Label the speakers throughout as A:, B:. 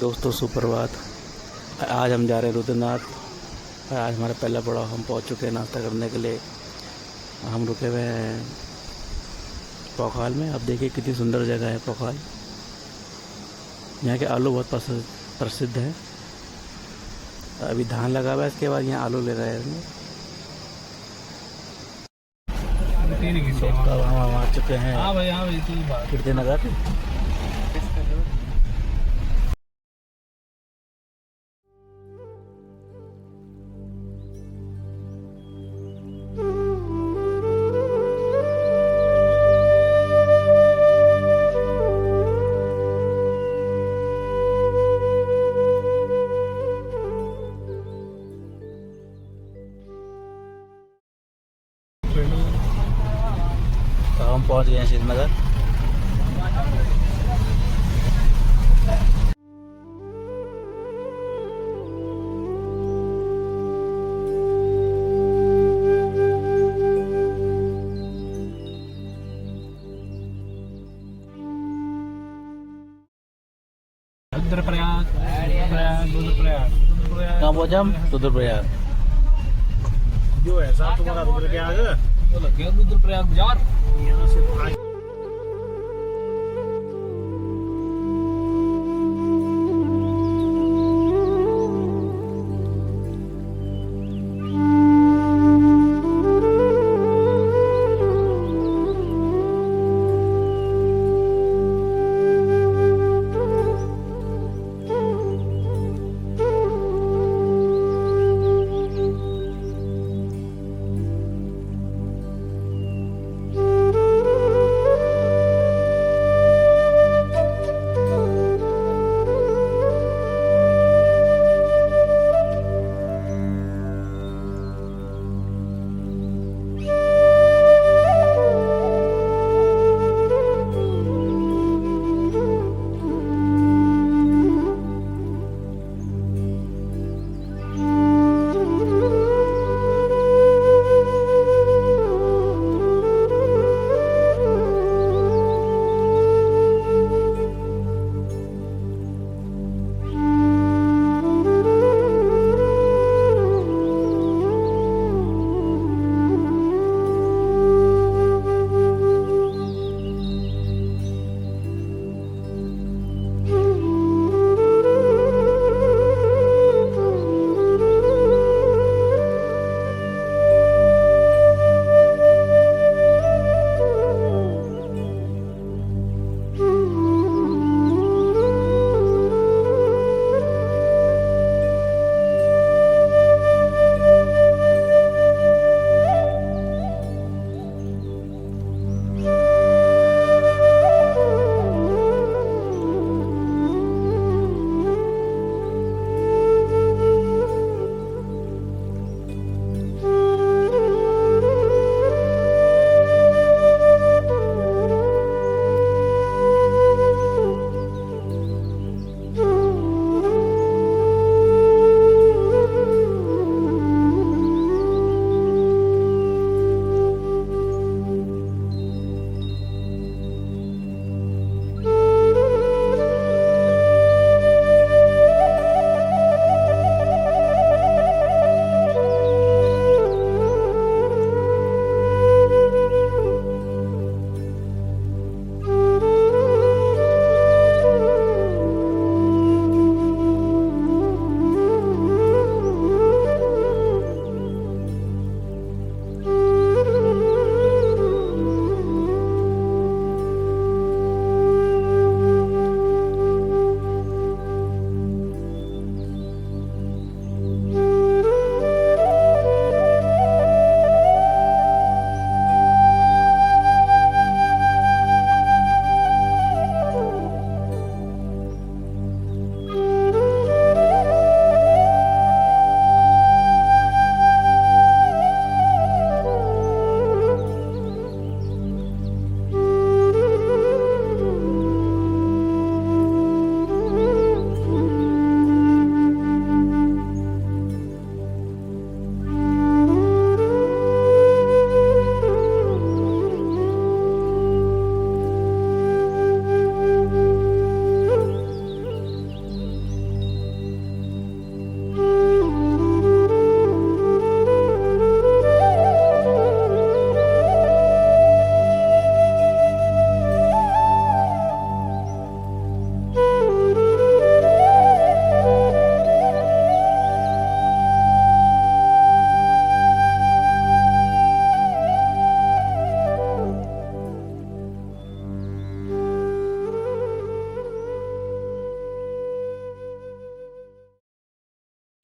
A: दोस्तों सुप्रभात। आज हम जा रहे हैं रुद्रनाथ। आज हमारा पहला पड़ाव, हम पहुंच चुके हैं नाश्ता करने के लिए। हम रुके हुए हैं पोखाल में। अब देखिए कितनी सुंदर जगह है पोखाल। यहाँ के आलू बहुत प्रसिद्ध है। अभी धान लगा हुआ है, इसके बाद यहाँ आलू ले रहे हैं। तो हम आ चुके हैं कीर्तिनगर। तो हम पहुंच गए हैं श्रीनगर।
B: रुद्रप्रयाग रुद्रप्रयाग
A: कहाँ पहुंचे हम? रुद्रप्रयाग।
B: जो है साहब तुम्हारा रुद्रप्रयाग वो लग गया रुद्रप्रयाग बाजार यहाँ से तो आगे।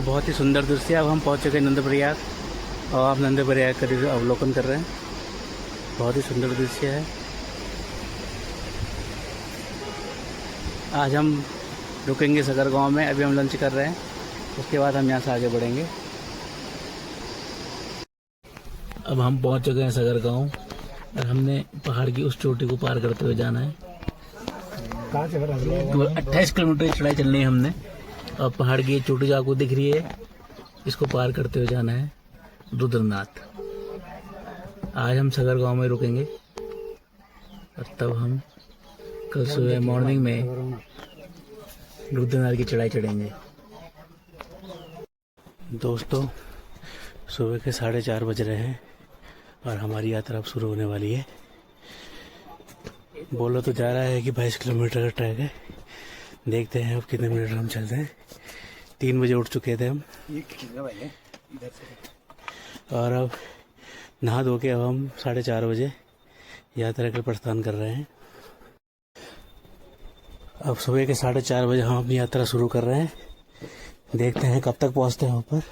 A: बहुत ही सुंदर दृश्य है। अब हम पहुंच चुके हैं नंदप्रयाग और आप नंदप्रयाग का अवलोकन कर रहे हैं। बहुत ही सुंदर दृश्य है। आज हम रुकेंगे सगर गांव में। अभी हम लंच कर रहे हैं, उसके बाद हम यहाँ से आगे बढ़ेंगे। अब हम पहुंच चुके हैं सगर गांव और हमने पहाड़ की उस चोटी को पार करते हुए जाना है। 28 किलोमीटर की चढ़ाई चलनी है हमने और पहाड़ की चोटी जो आपको दिख रही है, इसको पार करते हुए जाना है रुद्रनाथ। आज हम सगर गांव में रुकेंगे और तब हम कल सुबह मॉर्निंग में रुद्रनाथ की चढ़ाई चढ़ेंगे। दोस्तों, सुबह के 4:30 बज रहे हैं और हमारी यात्रा अब शुरू होने वाली है। बोला तो जा रहा है कि 22 किलोमीटर का ट्रैक है। देखते हैं अब कितने मिनट हम चलते हैं। 3 बजे उठ चुके थे हम और अब नहा धो के अब हम 4:30 बजे यात्रा का प्रस्थान कर रहे हैं। अब सुबह के 4:30 बजे हम अपनी यात्रा शुरू कर रहे हैं। देखते हैं कब तक पहुंचते हैं ऊपर।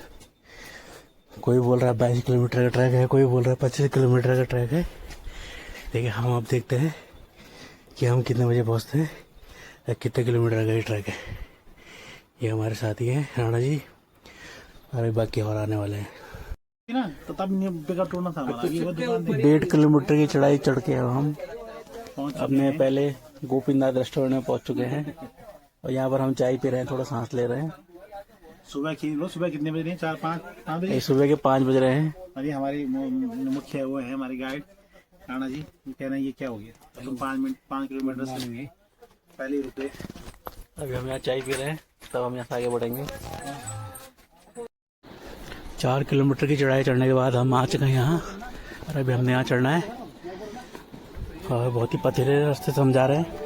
A: कोई बोल रहा है 22 किलोमीटर का ट्रैक है, कोई बोल रहा है 25 किलोमीटर का ट्रैक है। देखिए हम अब देखते हैं कि हम कितने बजे पहुंचते हैं या कितने किलोमीटर का ये ट्रैक है। ये हमारे साथी हैं राणा जी और बाकी और आने वाले हैं। 1.5 किलोमीटर की चढ़ाई चढ़ के अब हम अपने पहले गोपीनाथ रेस्टोरेंट में पहुंच चुके हैं और यहाँ पर हम चाय पी रहे हैं, थोड़ा सांस ले रहे हैं।
B: सुबह कितने बजे? 4-5 बजे।
A: सुबह के 5 बज रहे हैं।
B: अरे हमारी मुख्य वो है हमारी गाइड राणा जी, कह रहे हैं ये क्या हो गया, तुम 5 किलोमीटर से पहले रुके।
A: अभी हम यहाँ चाय पी रहे हैं, तब हम यहाँ से आगे बढ़ेंगे। 4 किलोमीटर की चढ़ाई चढ़ने के बाद हम आ चुके हैं यहाँ और अभी हमने यहाँ चढ़ना है और बहुत ही पथरीले रास्ते से हम जा रहे हैं।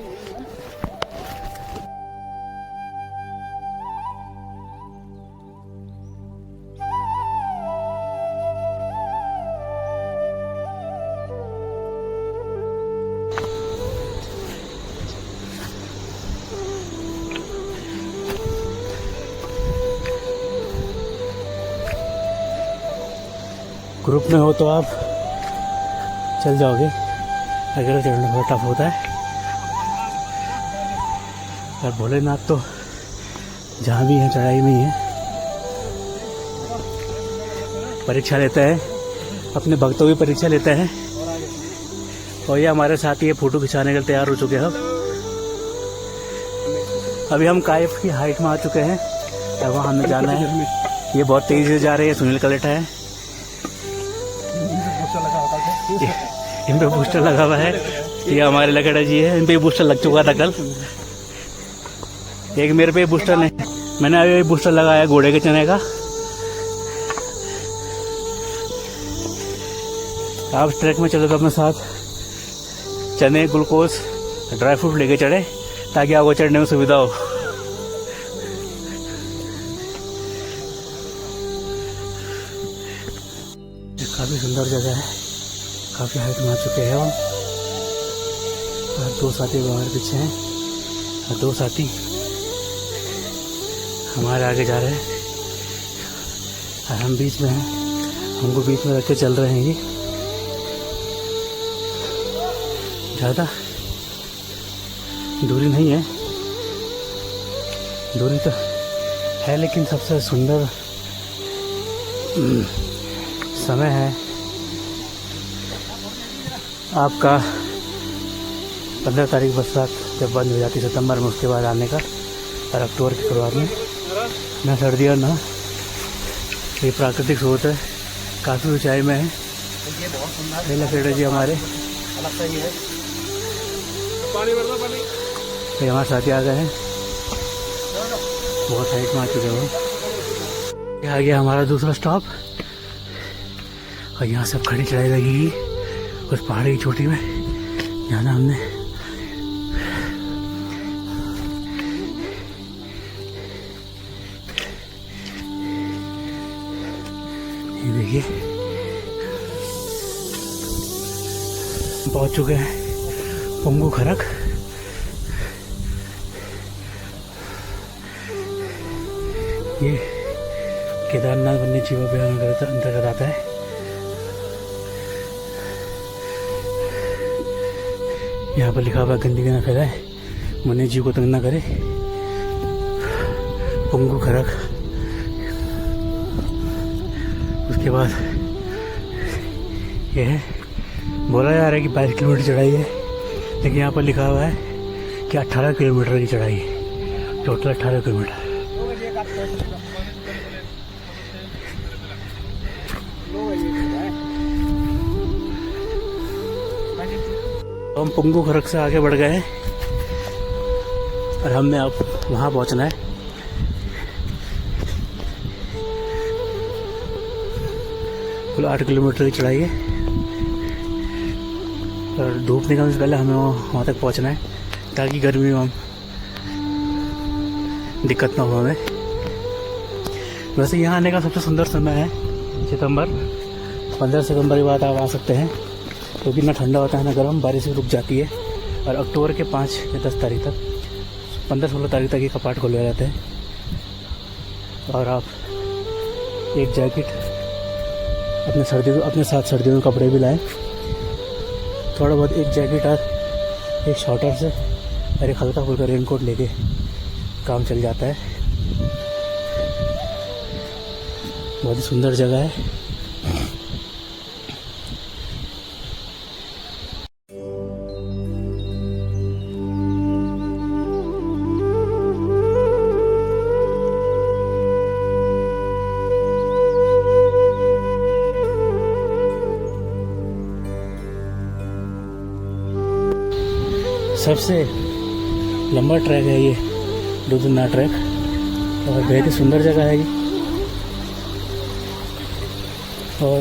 A: ग्रुप में हो तो आप चल जाओगे, अगर चढ़ना बहुत टफ होता है। और भोलेनाथ तो जहाँ भी है चढ़ाई में ही है। परीक्षा लेता है, अपने भक्तों की परीक्षा लेता है। और ये हमारे साथ ये फोटो खिंचाने के लिए तैयार हो चुके हैं। अभी हम काइफ की हाइट में आ चुके हैं, अब वहाँ हमें जाना है। ये बहुत तेजी से जा रहे हैं। सुनील कलेटा है, इन पे बूस्टर लगा हुआ है। ये हमारे लखेड़ा जी है, इन पे बूस्टर लग चुका था कल। एक मेरे पे बूस्टर नहीं, मैंने अभी बूस्टर लगाया घोड़े के चने का। आप ट्रैक में चले तो अपने साथ चने, ग्लूकोज, ड्राई फ्रूट लेके चढ़े ताकि आपको चढ़ने में सुविधा हो। काफी सुंदर जगह है, काफी हाइट में आ चुके हैं हम। और 2 साथी हमारे पीछे हैं और 2 साथी हमारे आगे जा रहे हैं और हम बीच में हैं। हमको बीच में रख के चल रहे हैं। ये ज़्यादा दूरी नहीं है, दूरी तो है लेकिन सबसे सुंदर समय है आपका 15 तारीख बरसात जब बंद हो जाती सितंबर में, उसके बाद आने का, और अक्टूबर की शुरुआत में। ना सर्दी और ना ये प्राकृतिक स्रोत है, काफ़ी ऊंचाई में है। ये लखेड़ा जी हमारे ये हमारे साथी आ गए हैं, बहुत हाइट में आ चुके हैं। ये आ गया हमारा दूसरा स्टॉप और यहाँ सब खड़ी चढ़ाई लगेगी उस पहाड़ी की चोटी में। जाना हमने ये देखिए पहुंच चुके हैं पंगू खरक। ये केदारनाथ वन्य जीव अभ्यारण्य के अंतर्गत आता है। यहाँ पर लिखा हुआ गंदगी न फैलाए, वन्य जीव को तंग न करे। पंगु खरक, उसके बाद यह बोला जा रहा है कि 22 किलोमीटर चढ़ाई है, लेकिन यहाँ पर लिखा हुआ है कि 18 किलोमीटर की चढ़ाई है, टोटल 18 किलोमीटर। हम पंगु खरक से आगे बढ़ गए हैं और हमने अब वहाँ पहुँचना है। कुल 8 किलोमीटर की चढ़ाई है और धूप निकलने से पहले हमें वहाँ तक पहुँचना है, ताकि गर्मी में हम दिक्कत ना हो हमें। वैसे यहाँ आने का सबसे सुंदर समय है सितंबर। 15 सितंबर के बाद आप आ सकते हैं, क्योंकि ना ठंडा होता है ना गर्म, बारिश भी रुक जाती है। और अक्टूबर के 5 या 10 तारीख तक, 15-16 तारीख तक ये कपाट खोले जाते हैं। और आप एक जैकेट अपने साथ सर्दियों के कपड़े भी लाएं, थोड़ा बहुत, एक जैकेट और एक शॉर्टर से और एक हल्का फुल्का रेनकोट लेके काम चल जाता है। बहुत ही सुंदर जगह है। सबसे लंबा ट्रैक है ये रुद्रनाथ ट्रैक, और बेहद ही सुंदर जगह है ये। और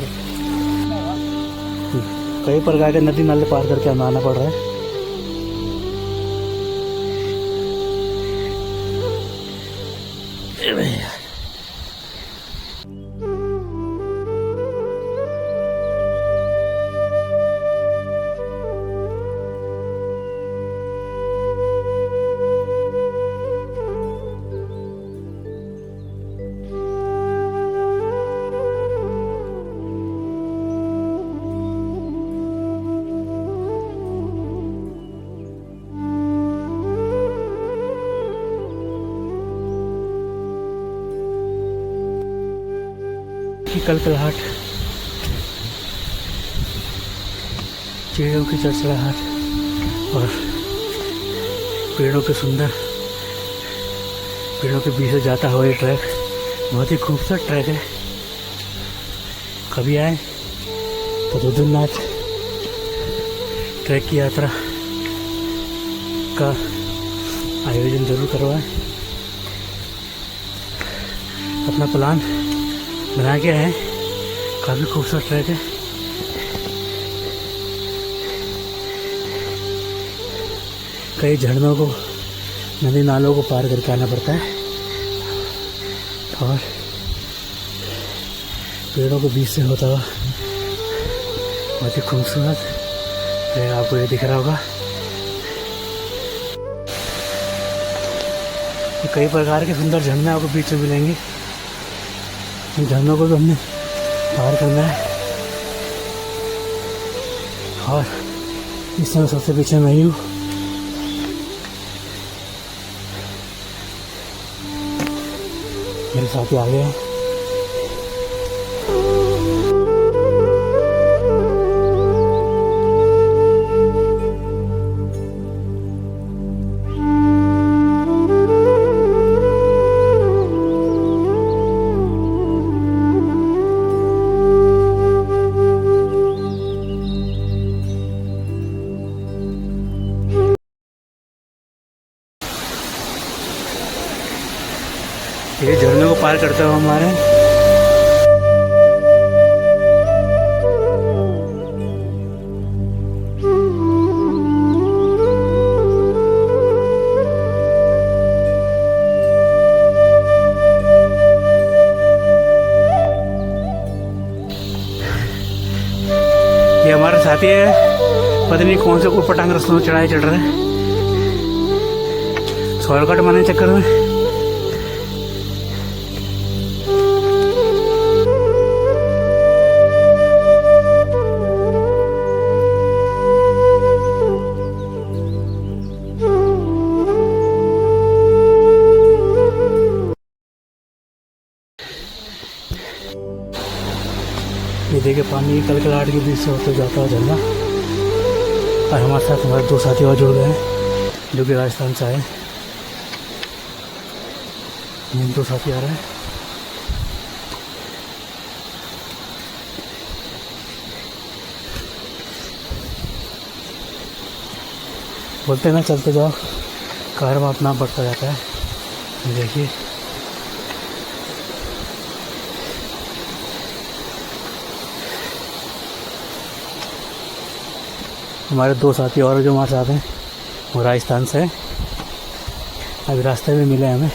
A: कई प्रकार के नदी नाले पार करके हमें आना पड़ रहा है। की कलकलाहट, चिड़ियों की चरचराहट और पेड़ों के बीच से जाता हुआ ये ट्रैक बहुत ही खूबसूरत ट्रैक है। कभी आए तो रुद्रनाथ ट्रैक की यात्रा का आयोजन जरूर करवाएं। अपना प्लान बना के है, काफ़ी खूबसूरत ट्रैक है। कई झरनों को, नदी नालों को पार करके आना पड़ता है और पेड़ों के बीच से होता हुआ बहुत ही खूबसूरत ट्रैक आपको ये दिख रहा होगा। कई प्रकार के सुंदर झरने आपको बीच में मिलेंगे। इन झरनों को भी हमने पार करना है और इस समय सबसे पीछे मैं ही हूँ। मेरे साथी आगे हैं। ये झरने को पार करते हुए हमारे ये हमारे साथी है, पता नहीं कौन से ऊटपटांग रस्तों में चढ़ाई चढ़ रहे हैं शॉर्टकट मारने के चक्कर में। ये देखिए पानी कलकलाहट के बीच से होते जाता है झरना। और हमारे साथ हमारे 2 साथी और जुड़ गए हैं जो कि राजस्थान से आए। ये 2 साथी आ रहे हैं। बोलते हैं ना चलते जाओ कार में अपना बढ़ता जाता है। देखिए हमारे 2 साथी और जो हमारे साथ हैं वो राजस्थान से हैं। अभी रास्ते में मिले हमें,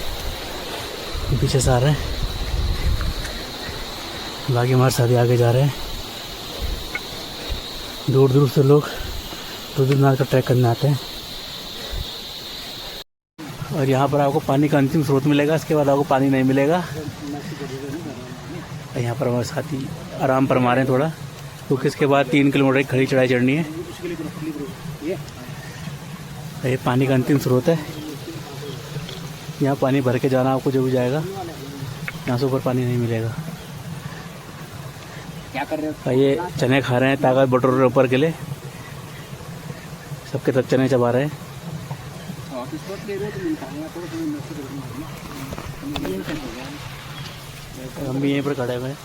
A: पीछे से आ रहे हैं। बाकी हमारे साथी आगे जा रहे हैं। दूर दूर से लोग रुद्रनाथ का ट्रैक करने आते हैं। और यहाँ पर आपको पानी का अंतिम स्रोत मिलेगा, इसके बाद आपको पानी नहीं मिलेगा। यहाँ पर हमारे साथी आराम पर मारे थोड़ा, क्योंकि इसके बाद 3 किलोमीटर की खड़ी चढ़ाई चढ़नी है। ये पानी का अंतिम स्रोत है। यहाँ पानी भर के जाना आपको जो भी जाएगा, यहाँ से ऊपर पानी नहीं मिलेगा।
B: क्या कर रहे हो?
A: ये चने खा रहे हैं ताकत बटोर रहे ऊपर के लिए। सबके तक चने चबा रहे हैं। हम भी यहीं पर खड़े हुए हैं।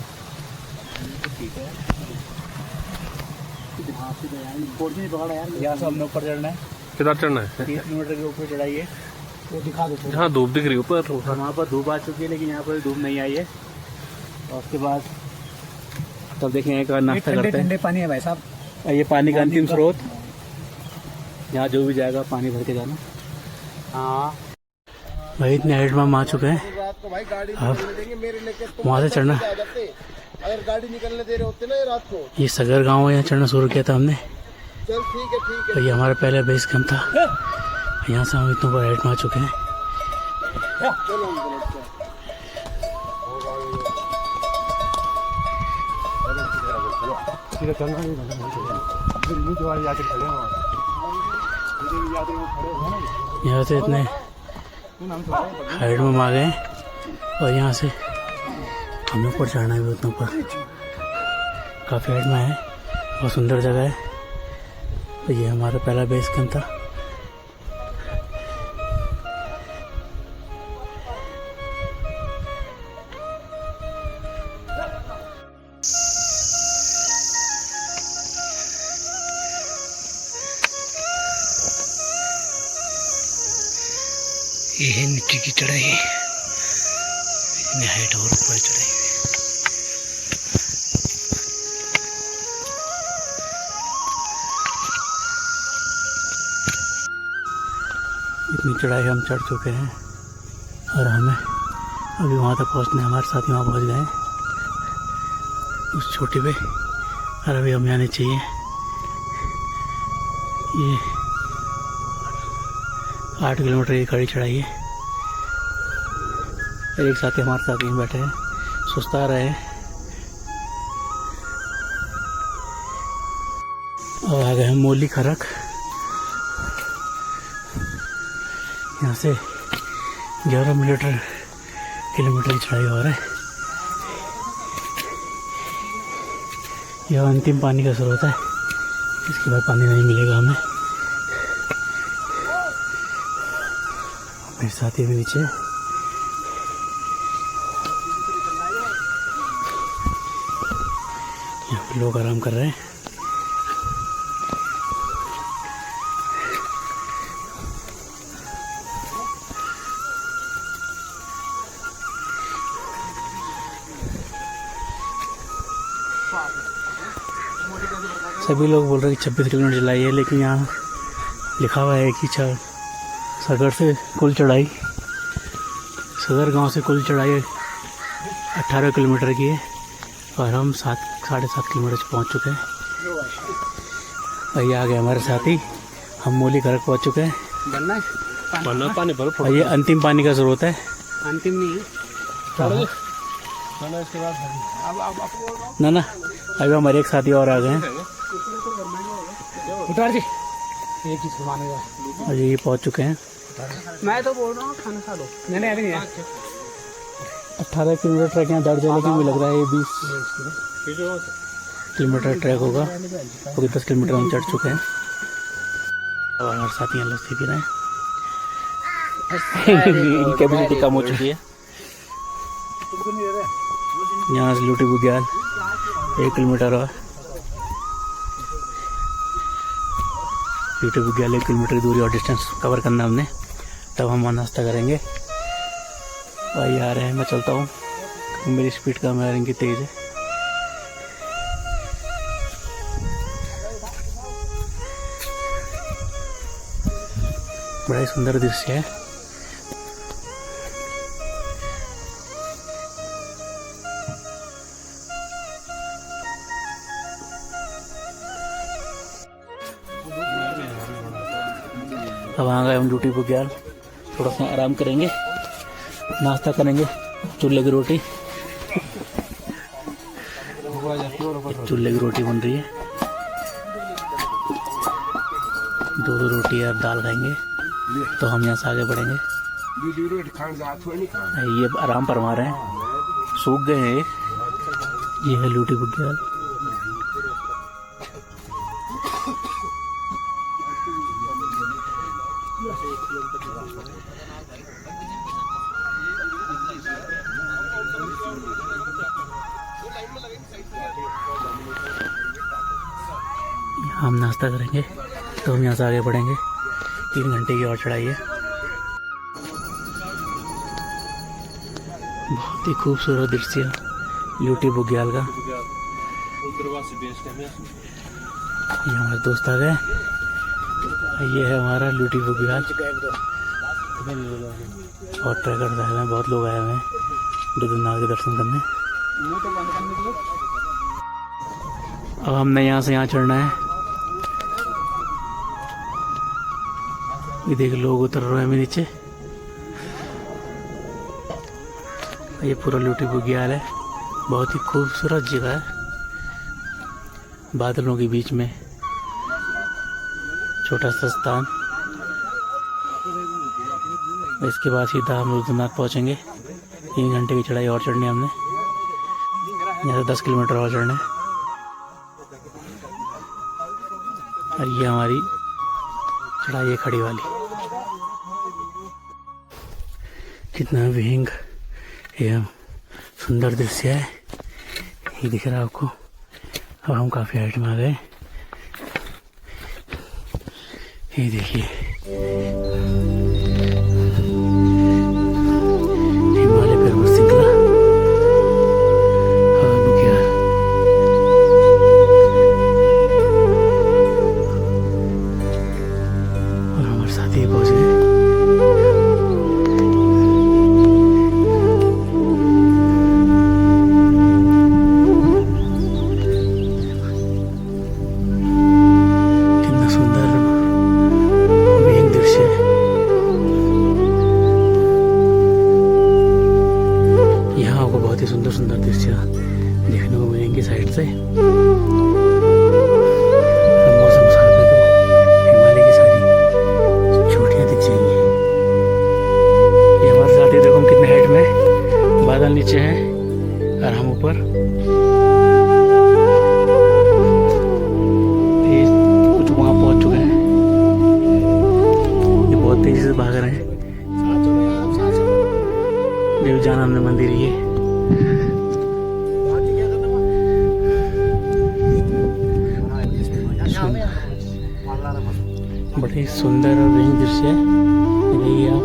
A: यहाँ से हमने ऊपर चढ़ना है।
C: किधर चढ़ना है?
A: 30 किलोमीटर के ऊपर चढ़ाई है। वो दिखा दो।
C: जहाँ धूप दिख रही है ऊपर तो
A: वहाँ पर धूप आ चुकी है, लेकिन यहाँ पर धूप नहीं आई है। और उसके बाद तब देखेंगे एक नाश्ता करते हैं।
B: ठंडे पानी है भाई साहब।
A: ये पानी का अंतिम स्रोत, यहाँ जो भी जाएगा पानी भर के जाना। हाँ भाई इतने हाइट में हम आ चुके हैं। अब वहाँ से चढ़ना,
D: अगर गाड़ी निकलने दे रहे होते ना ये रात को।
A: ये सगर गांव है, यहाँ चढ़ना शुरू किया था हमने।
D: चल ठीक है।
A: और ये हमारा पहला बेस कैंप था। यहाँ से हम इतने ऊपर हाइट में आ चुके हैं। यहाँ से इतने हाइट में आ गए और यहाँ से हमें ऊपर चढ़ना है भी उतना ऊपर। काफ़ी हाइट में है, बहुत सुंदर जगह है। तो ये हमारा पहला बेस कैंप था। ये है नीचे की चढ़ाई, इतनी हाइट और ऊपर चढ़ाई। इतनी चढ़ाई हम चढ़ चुके हैं और हमें अभी वहाँ तक पहुँचना है। हमारे साथी वहाँ पहुँच गए उस छोटी पे, और अभी हम आने चाहिए। ये 8 किलोमीटर की खड़ी चढ़ाई है। एक साथी हमारे साथ यहीं बैठे हैं, सुस्ता रहे हैं। और आ गए हम मोली खरक। यहाँ से 11 किलोमीटर की चढ़ाई और है। यह अंतिम पानी का स्रोत है, इसके बाद पानी नहीं मिलेगा हमें। मेरे साथी भी नीचे, यहाँ पे लोग आराम कर रहे हैं। सभी लोग बोल रहे हैं कि 26 किलोमीटर चलाई है, लेकिन यहाँ लिखा हुआ है कि सगर से कुल चढ़ाई, सगर गांव से कुल चढ़ाई 18 किलोमीटर की है। और हम 7-7.5 किलोमीटर से पहुँच चुके हैं। और ये आ गए हमारे साथी, हम मोली खरक पहुँच चुके हैं।
C: बनना पानी भरो।
A: और ये अंतिम पानी का स्रोत है।
B: अंतिम नहीं है
A: ना अभी हमारे एक साथी और आ गए हैं।
B: उतार जी एक चीज घुमाने का।
A: और ये पहुँच चुके हैं।
B: मैं तो बोल रहा हूँ खाना खा लो। नहीं अभी नहीं है।
A: 18 किलोमीटर ट्रैक यहाँ दर्ज है, लेकिन मुझे लग रहा है ये 20 किलोमीटर ट्रैक होगा, क्योंकि 10 किलोमीटर हम चढ़ चुके हैं। अब हमारे साथी यहाँ लस्सी पी रहे हैं। कैपेसिटी कम हो चुकी है। यहाँ से लूटी बुग्याल 1 किलोमीटर और लूटी बुग्याल 1 किलोमीटर की दूरी और डिस्टेंस कवर करना हमने, तब हम वहाँ नाश्ता करेंगे। भाई आ रहे हैं, मैं चलता हूँ, मेरी स्पीड कम है, इनकी तेज़ है। बड़ा ही सुंदर दृश्य है। अब आ गए हम लूटी बुग्याल, थोड़ा सा आराम करेंगे, नाश्ता करेंगे। चूल्हे की रोटी, चूल्हे की रोटी बन रही है, 2 रोटी और दाल खाएंगे, तो हम यहाँ से आगे बढ़ेंगे। ये आराम फरमा रहे हैं, सूख गए हैं। ये है लूटी बुग्याल। हम नाश्ता करेंगे, तो हम यहाँ से आगे बढ़ेंगे। 3 घंटे की और चढ़ाई है। बहुत ही खूबसूरत दृश्य लूटी बुग्याल का। ये हमारे दोस्त आ गए। ये है हमारा लूटी बुग्याल, और ट्रैकर आए हुए हैं, बहुत लोग आए हुए हैं रुद्रनाथ के दर्शन करने। अब हमने यहाँ से यहाँ चढ़ना है। ये देख, लोग उतर रहे हैं नीचे। ये पूरा लूटी बुग्याल है, बहुत ही खूबसूरत जगह है, बादलों के बीच में छोटा सा स्थान। इसके बाद सीधा हम रुद्रनाथ पहुँचेंगे। 3 घंटे की चढ़ाई और चढ़नी है हमने, यहाँ से 10 किलोमीटर और चढ़ना है। और ये हमारी चढ़ाई है खड़ी वाली। कितना विहंग एवं सुंदर दृश्य है, ये दिख रहा है आपको। अब हम काफ़ी हाइट में आ गए। ये देखिए, हिमालय पर्वत श्रृंखला बुग्याल। और हमारे साथी पहुंच गए। सुंदर सुंदर दृश्य देखने को मिलेंगे साइड से। मौसम साफ है तो हिमालय की सारी चोटियां दिख जाएंगी। ये हमारे साथ ही देखो हम कितने हाइट में, बादल नीचे हैं और हम ऊपर। ये कुछ वहां पहुंच चुके हैं, ये बहुत तेजी से भाग रहे हैं। देव जानम मंदिर ये बड़ी सुंदर और बेहतरीन दृश्य है। देखिए आप,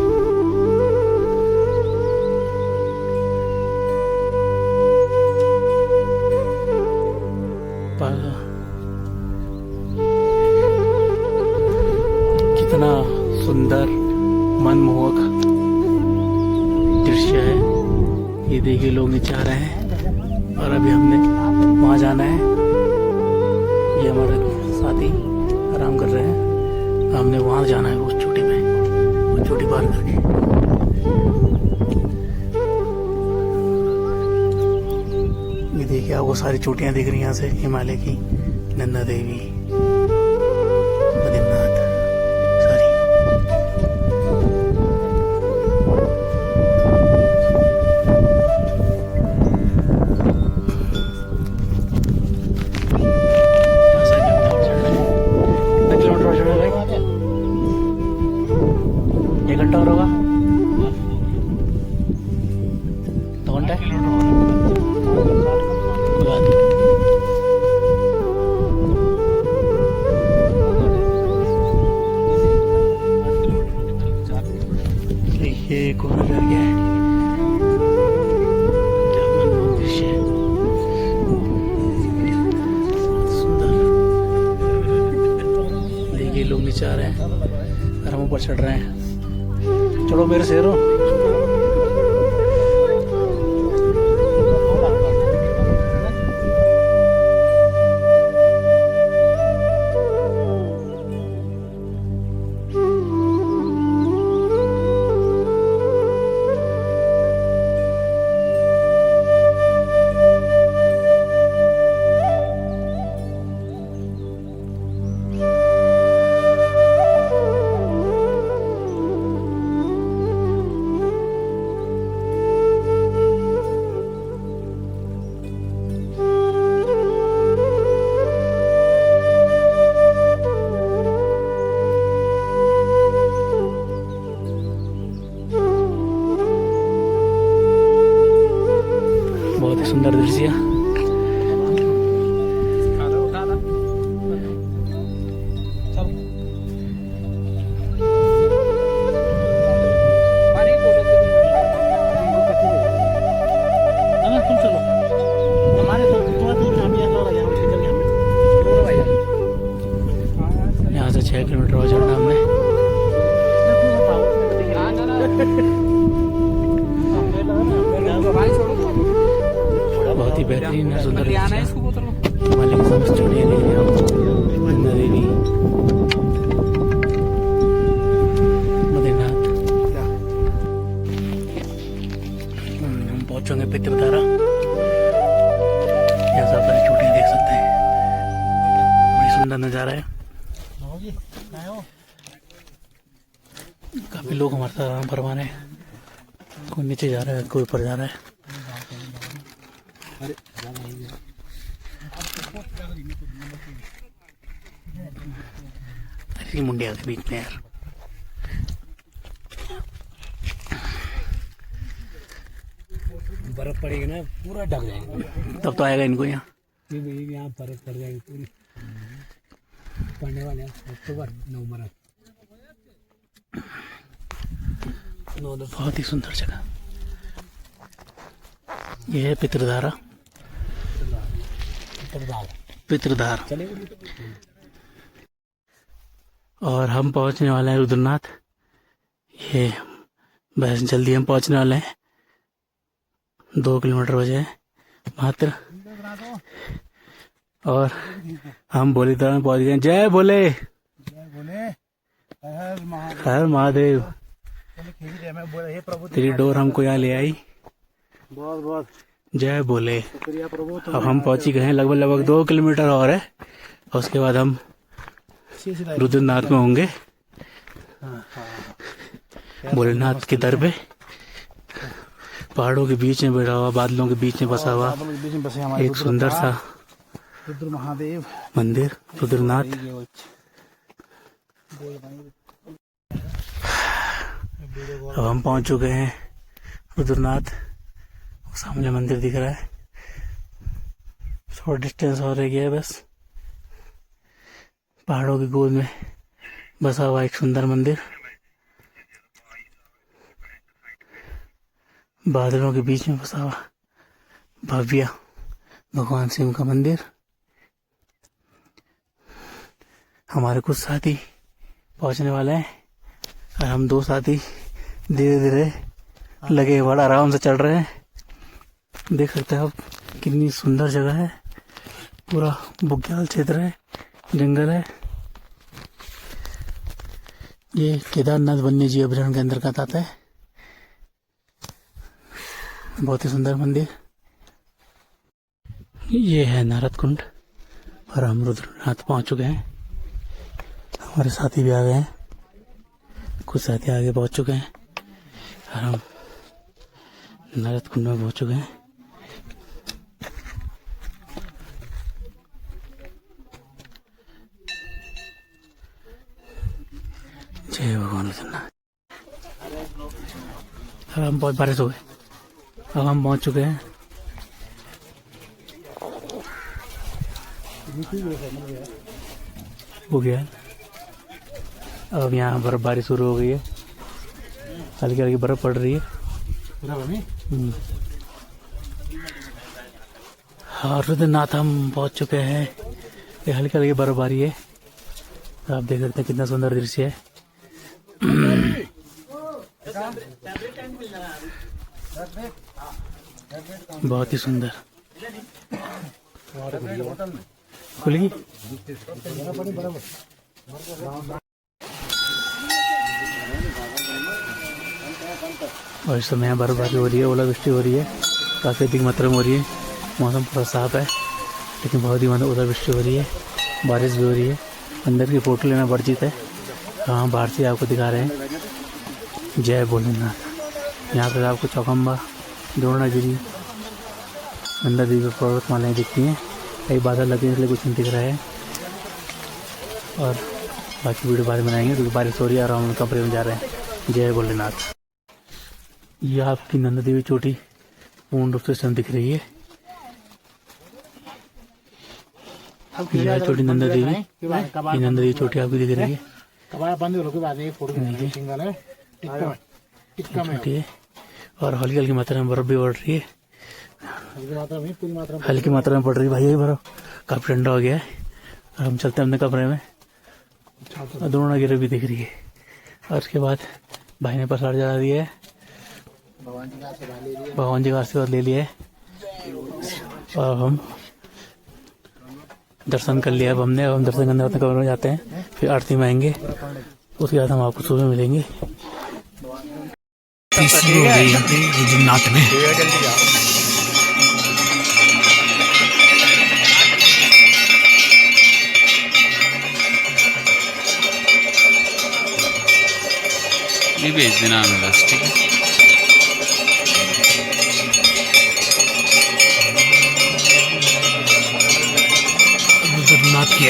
A: कितना सुंदर मनमोहक दृश्य है। ये देखिए, लोग नीचे आ रहे हैं और अभी हमने वहाँ जाना है। ये हमारे साथी आराम कर रहे हैं, हमने वहाँ जाना है, उस चोटी में, वो चोटी पार करके। ये देखिए, आपको सारी चोटियाँ दिख रही हैं यहाँ से, हिमालय की, नंदा देवी, बद्रीनाथ, सारी। घंटा है, कोई बात नहीं। ये कौन कर गया है, क्या मनमोहक दृश्य है, सुंदर। देखिए लोग नीचे आ रहे हैं और हम ऊपर चढ़ रहे हैं। चलो मेरे शेरों। बहुत ही सुंदर दृश्य। यहाँ से 6 किलोमीटर और चढ़ना हमने। बहुत ही बेहतरीन और सुंदर मालिक समझ चुनिए देवी बद्रीनाथ। हम पहुंचेंगे पितृतारा। यहाँ से आप चोटियाँ देख सकते हैं, बड़ी सुंदर नज़ारा है। काफी लोग हमारे साथ आराम फरमा रहे हैं, कोई नीचे जा रहा है, कोई ऊपर जा रहा है। ऐसी मुंडिया के बीच में यार,
C: बर्फ पड़ेगी ना पूरा ढक जाएगा,
A: तब तो आएगा इनको यहाँ।
C: यहाँ बर्फ पड़ जाएगी पूरी, पड़ने वाले अक्टूबर नवंबर।
A: बहुत ही सुंदर जगह। यह है पितृधारा। पितृधार। और हम पहुंचने वाले हैं रुद्रनाथ। ये बस जल्दी हम पहुंचने वाले हैं, 2 किलोमीटर हो जाए मात्र। और हम बोलीधारा में पहुंच गए। जय बोले, हर महादेव। तेरी डोर हमको यहाँ ले आई।
B: बहुत बहुत
A: जय बोले।
B: शुक्रिया प्रभु।
A: अब हम पहुंच ही गए हैं, लगभग 2 किलोमीटर और है, और उसके बाद हम रुद्रनाथ में होंगे, भोलेनाथ के दर पे। पहाड़ों के बीच में बैठा हुआ, बादलों के बीच में बसा हुआ एक सुंदर सा
B: रुद्र महादेव
A: मंदिर रुद्रनाथ। अब हम पहुंच चुके हैं रुद्रनाथ। सामने मंदिर दिख रहा है, थोड़ा डिस्टेंस और रह गया है बस। पहाड़ों की गोद में बसा हुआ एक सुंदर मंदिर, बादलों के बीच में बसा हुआ भव्य भगवान शिव का मंदिर। हमारे कुछ साथी पहुंचने वाले हैं और हम 2 साथी धीरे धीरे लगे बड़ा आराम से चल रहे हैं। देख सकते हैं आप कितनी सुंदर जगह है, पूरा बुग्याल क्षेत्र है, जंगल है। ये केदारनाथ वन्य जीव अभयारण्य के अंतर्गत आता है। बहुत ही सुंदर मंदिर। ये है नारद कुंड और हम रुद्रनाथ पहुंच चुके हैं। हमारे साथी भी आ गए हैं, कुछ साथी आगे पहुंच चुके हैं और हम नारद कुंड में पहुंच चुके हैं। जय भगवान रुद्रनाथ। अब हम बहुत बारिश हो गए, अब हम पहुंच चुके हैं। हो गया। अब यहाँ बर्फबारी शुरू हो गई है, हल्की हल्की बर्फ पड़ रही है। और रुद्रनाथ हम पहुंच चुके हैं। ये हल्की हल्की बर्फबारी है, आप देख सकते हैं कितना सुंदर दृश्य है। बहुत ही सुंदर। खुलेगी। और इस समय यहाँ बर्फबारी हो रही है, ओलावृष्टि हो रही है, काफ़ी अधिक मात्रा में हो रही है। मौसम थोड़ा साफ है लेकिन बहुत ही मतलब ओलावृष्टि हो रही है, बारिश भी हो रही है। अंदर की फोटो लेना वर्जित है। हाँ, बाहर से आपको दिखा रहे हैं। जय भोलेनाथ। यहाँ पर आपको चौखम्बा, द्रोणागिरी, नंदा देवी पर्वतमालाएँ दिखती हैं। कई बादल लगे इसलिए कुछ नहीं दिख रहा है। और बाकी वीडियो बाद में बनाएंगे क्योंकि बारिश हो रही है और हम कमरे में जा रहे हैं। जय भोलेनाथ। ये आपकी नंदा देवी चोटी पूर्ण रूप से दिख रही है। यह चोटी नंदा देवी, ये नंदा देवी चोटी आपकी दिख रही है। चोटी है और हल्की हल्की मात्रा में बर्फ भी पड़ रही है। हल्की मात्रा में पड़ रही है भाई, ये बर्फ काफी ठंडा हो गया है। और हम चलते हैं अपने कमरे में। द्रोणागिरी भी दिख रही है। और उसके बाद भाई ने प्रसाद जला दिया है, भगवान जी का आशीर्वाद ले लिया है और हम दर्शन कर लिया। अब हम दर्शन करने अपने कमरे में जाते हैं, फिर आरती में आएंगे। उसके बाद हम आपको सुबह मिलेंगे।
C: शुरू हो गई यहाँ पे रुद्रनाथ में।
E: ये भेज देना हमें बस, ठीक है।
C: रुद्रनाथ की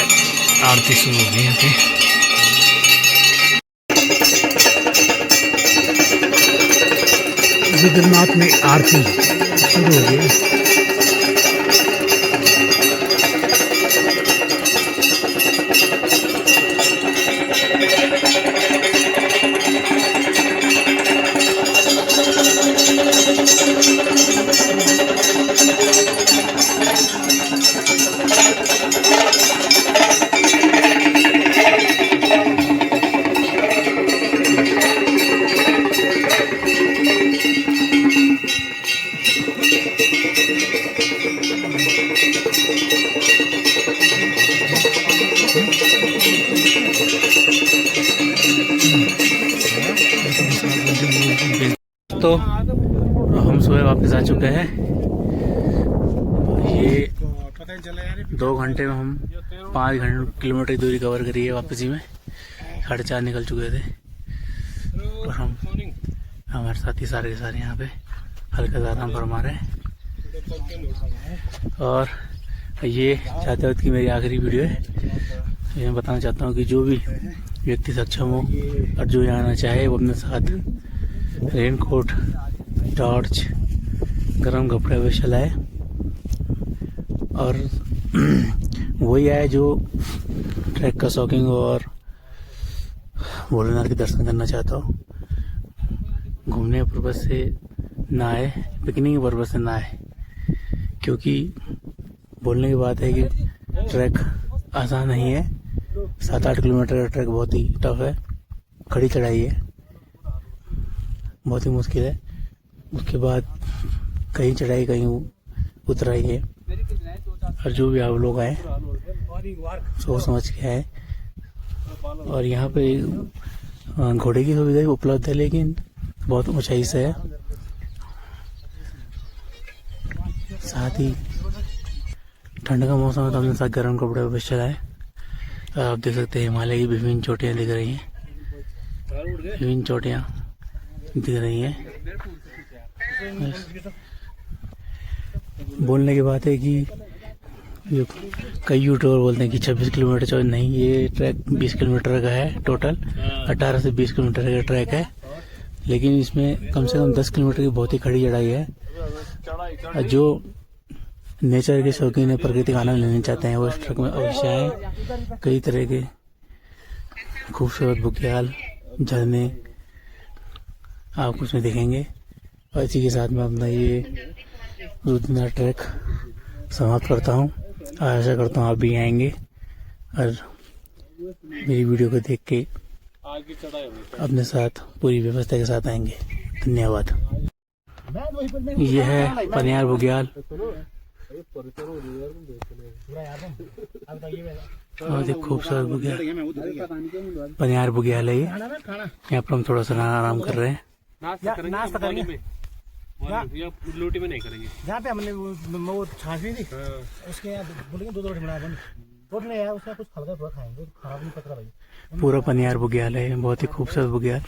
C: आरती शुरू हो गई यहाँ पे। रुद्रनाथ में आरती शुरू हो गई।
A: तो हम सुबह वापस आ चुके हैं। ये 2 घंटे में हम 5 किलोमीटर की दूरी कवर करी है। वापसी में 4:30 निकल चुके थे और हम हमारे साथी सारे के सारे यहाँ पे हल्का आराम फरमा रहे हैं। और ये चाहते वक्त की मेरी आखिरी वीडियो है। ये मैं बताना चाहता हूँ कि जो भी व्यक्ति सक्षम हो और जो यहाँ आना चाहे वो अपने साथ रेनकोट, टॉर्च, गर्म कपड़े अवश्य लाए। और वही आए जो ट्रैक का शौकीन हो और भोलेनाथ के दर्शन करना चाहता हो। घूमने के पर्पज से ना आए, पिकनिक के पर्पज से ना आए, क्योंकि बोलने की बात है कि ट्रैक आसान नहीं है। 7-8 किलोमीटर का ट्रैक बहुत ही टफ है, खड़ी चढ़ाई है, बहुत ही मुश्किल है। उसके बाद कहीं चढ़ाई कहीं उतराई है। और जो भी आप लोग आए सोच समझ के आए। और यहाँ पे घोड़े की सुविधा भी उपलब्ध है लेकिन बहुत ऊंचाई से है। साथ ही ठंड का मौसम है तो अपने साथ गर्म कपड़े अवश्य लाए। आप देख सकते हैं हिमालय की विभिन्न चोटियाँ दिख रही हैं, विभिन्न चोटियाँ दिख रही हैं। बोलने की बात है कि कई यूट्यूबर बोलते हैं कि 26 किलोमीटर नहीं, ये ट्रैक 20 किलोमीटर का है। टोटल 18 से 20 किलोमीटर का ट्रैक है। लेकिन इसमें कम से कम 10 किलोमीटर की बहुत ही खड़ी चढ़ाई है। और जो नेचर के शौकीन है, प्रकृति का आनंद लेना चाहते हैं, वो इस ट्रक में अवश्य आए। कई तरह के खूबसूरत बुग्याल, झरने आपको उसमें दिखेंगे। और इसी के साथ मैं अपना ये रुद्रनाथ ट्रैक समाप्त करता हूँ। आशा करता हूँ आप भी आएंगे और मेरी वीडियो को देख के अपने साथ पूरी व्यवस्था के साथ आएंगे। धन्यवाद। यह है पनियार बुग्याल, बहुत ही खूबसूरत बुग्याल, पनियार बुग्याल है ये। यहाँ पर हम थोड़ा सा आराम कर रहे हैं।
C: नाश्ता करेंगे रोटी में नहीं करेंगे। जहाँ पे हमने वो छाछ भी थी उसके यहाँ बोलेंगे 2 रोटी बना रोटी नहीं है, उसमें कुछ हल्का थोड़ा खाएंगे, खराब नहीं पकड़ा भाई।
A: पूरा पनियार बुग्याल है, बहुत ही खूबसूरत बुग्याल।